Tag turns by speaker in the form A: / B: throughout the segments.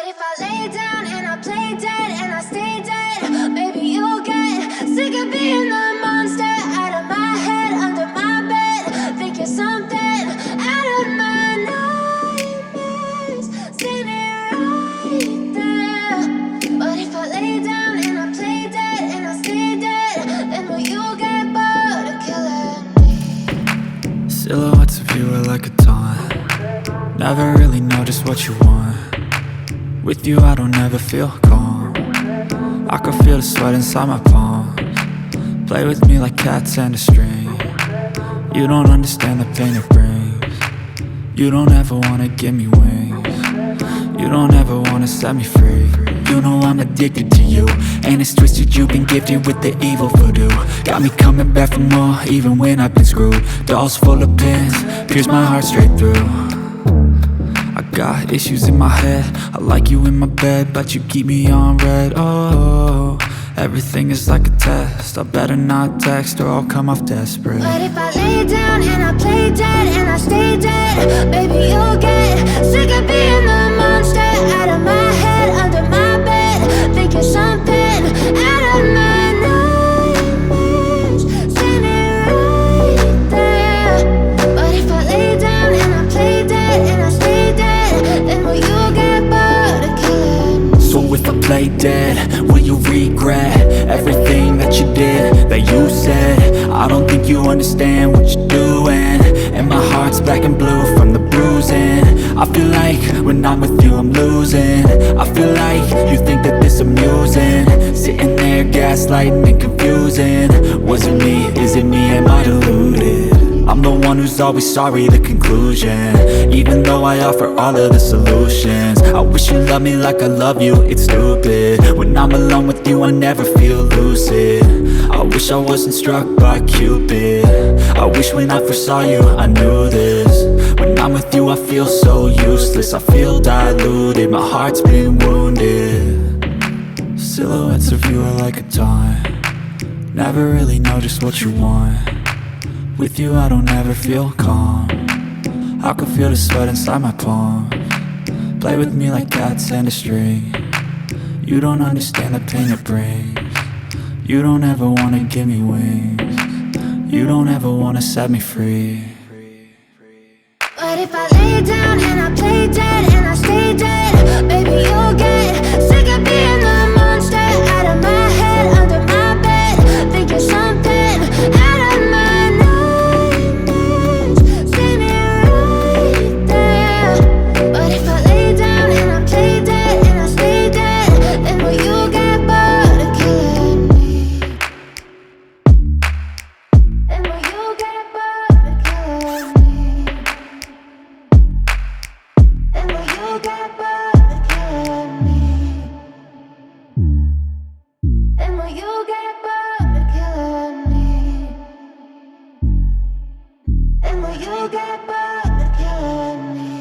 A: if I lay down and I play dead and I stay dead? Maybe you'll get sick of being the monster out of my head, under my bed. Think you're something out of my nightmares, standing right there. But if I lay down and I play dead and I stay dead, then will you get bored of killing me?
B: Silhouettes of you are like a taunt. Never really know just what you want. With you I don't ever feel calm. I can feel the sweat inside my palms. Play with me like cats and a string. You don't understand the pain it brings. You don't ever wanna give me wings. You don't ever wanna set me free. You know I'm addicted to you, and it's twisted, you've been gifted with the evil voodoo. Got me coming back for more, even when I've been screwed. Dolls full of pins, pierce my heart straight through. I got issues in my head, I like you in my bed, but you keep me on red. Oh, everything is like a test, I better not text or I'll come off desperate.
A: But if I lay down and I play dead and I stay dead, baby you'll get sick of being the monster out of my head, under my bed. Think you're something out of my nightmares, standing right there. But if I lay down and I play dead and I stay dead, then will you get bored of killing me?
B: So if I play dead, will you regret everything that you did, that you said? I don't think you understand what you're doing, and my heart's black and blue from the bruising. I feel like when I'm with you I'm losing. I feel like you think that this amusing, sitting there gaslighting and confusing. Was it me? Is it me? Am I deluded? I'm the one who's always sorry, the conclusion, even though I offer all of the solutions. I wish you loved me like I love you, it's stupid. When I'm alone with you I never feel lucid. I wish I wasn't struck by Cupid. I wish when I first saw you I knew this. When I'm with you I feel so useless, I feel diluted, my heart's been wounded. Silhouettes of you are like a taunt. Never really know just what you want. With you I don't ever feel calm. I can feel the sweat inside my palms. Play with me like cats and a string. You don't understand the pain it brings. You don't ever wanna give me wings. You don't ever wanna set me free.
A: But if I lay down and I play dead and I stay dead, baby you'll get sick of being the monster out of my head, under my bed. Think you're something out of my nightmares, standing right there. But if I lay down and I play dead and I stay dead, then will you get bored of killing me? Then will you get bored of killing me? And will you get bored of killing me? And will you get bored of killing me? And will you get bored of killing me?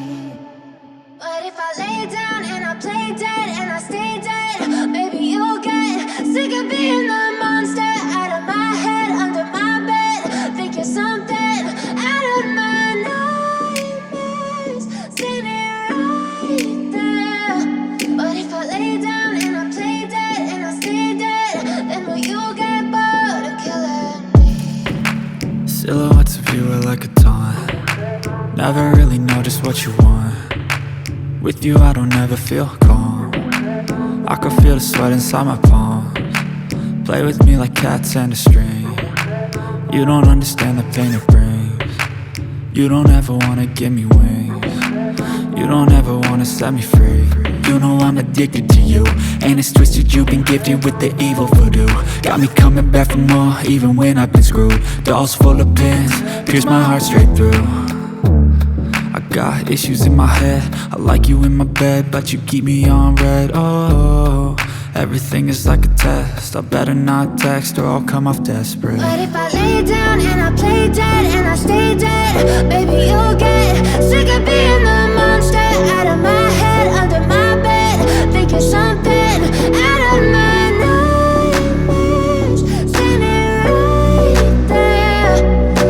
A: But if I lay down and I play dead and I stay dead, maybe you'll get sick of being the monster out of my head, under my bed. Think you're something out of my nightmares, standing right there. But if I lay down and I play dead and I stay dead, then will you get bored of killing me?
B: Silhouettes of you are like a taunt. Never really know just what you want. With you I don't ever feel calm. I can feel the sweat inside my palms. Play with me like cats and a string. You don't understand the pain it brings. You don't ever wanna give me wings. You don't ever wanna set me free. You know I'm addicted to you, and it's twisted, you've been gifted with the evil voodoo. Got me coming back for more, even when I've been screwed. Dolls full of pins, pierce my heart straight through. I got issues in my head, I like you in my bed, but you keep me on red. Oh, everything is like a test, I better not text or I'll come off desperate.
A: But if I lay down and I play dead and I stay dead, baby you'll get sick of being the monster out of my head, under my bed. Think you're something out of my nightmares, standing right there.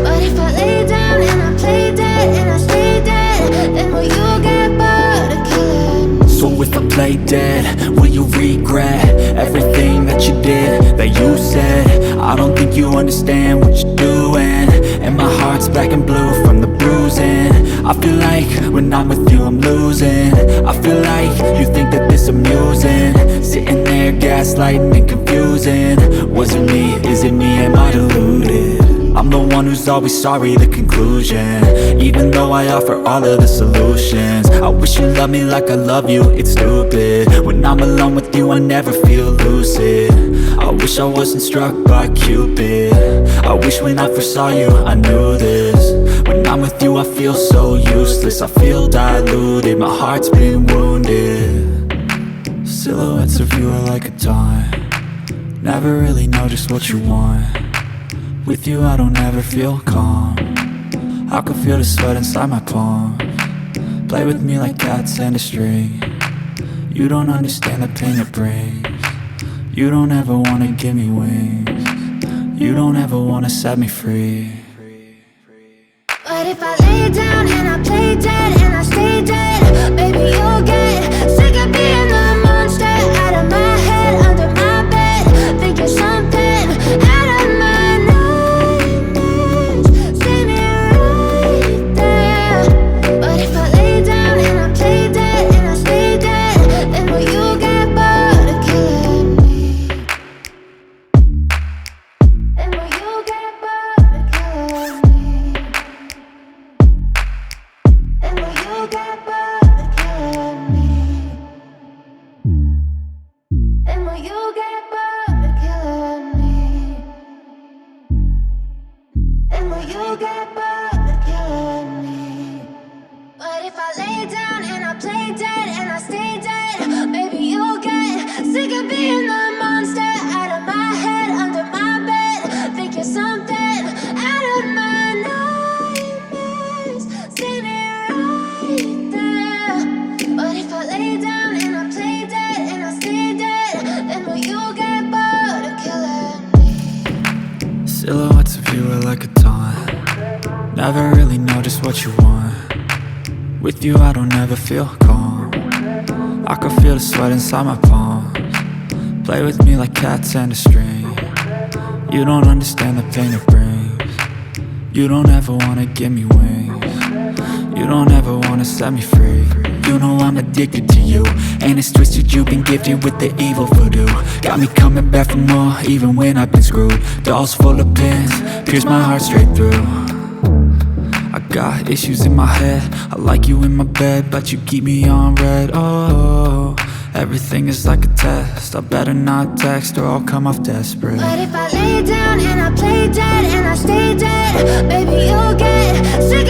A: But if I lay down and I play dead and I stay dead, then will you get bored of killing me?
B: So if I play dead? Will you regret everything that you did, that you said? I don't think you understand what you're doing, and my heart's black and blue from the bruising. I feel like when I'm with you I'm losing. I feel like you think that this amusing, sitting there gaslighting and confusing. Was it me? Is it me? Am I deluded? I'm the one who's always sorry, the conclusion, even though I offer all of the solutions. I wish you loved me like I love you, it's stupid. When I'm alone with you I never feel lucid. I wish I wasn't struck by Cupid. I wish when I first saw you I knew this. When I'm with you I feel so useless, I feel diluted, my heart's been wounded. Silhouettes of you are like a taunt, never really know just what you want. With you I don't ever feel calm, I can feel the sweat inside my palms. Play with me like cats and a string. You don't understand the pain it brings. You don't ever wanna give me wings. You don't ever wanna set me free.
A: But if I lay down and I play dead and I stay dead, baby you'll get sick of being the monster out of my head, under my bed, thinking something out of my nightmares. See me right there. But if I lay down and I play dead and I stay dead, then will you get bored of killing me? Then will you get bored of killing me? And will you get bored of killing me? And will you get bored of killing me? And will you get bored of killing me? But if I lay down and I play dead and I stay dead, baby you'll get sick of being the monster out of my head, under my bed, thinking something out of my nightmares. See me right there. But if I lay down and I play dead and I stay dead, then will you get bored of killing me?
B: Silhouettes of you are like a taunt, never really know just what you want. With you I don't ever feel calm, I can feel the sweat inside my palms. Play with me like cats and a string. You don't understand the pain it brings. You don't ever wanna give me wings. You don't ever wanna set me free. You know I'm addicted to you, and it's twisted, you've been gifted with the evil voodoo. Got me coming back for more, even when I've been screwed. Dolls full of pins, pierce my heart straight through. I got issues in my head, I like you in my bed, but you keep me on red. Oh, everything is like a test, I better not text or I'll come off desperate.
A: But if I lay down and I play dead and I stay dead, baby you'll get sick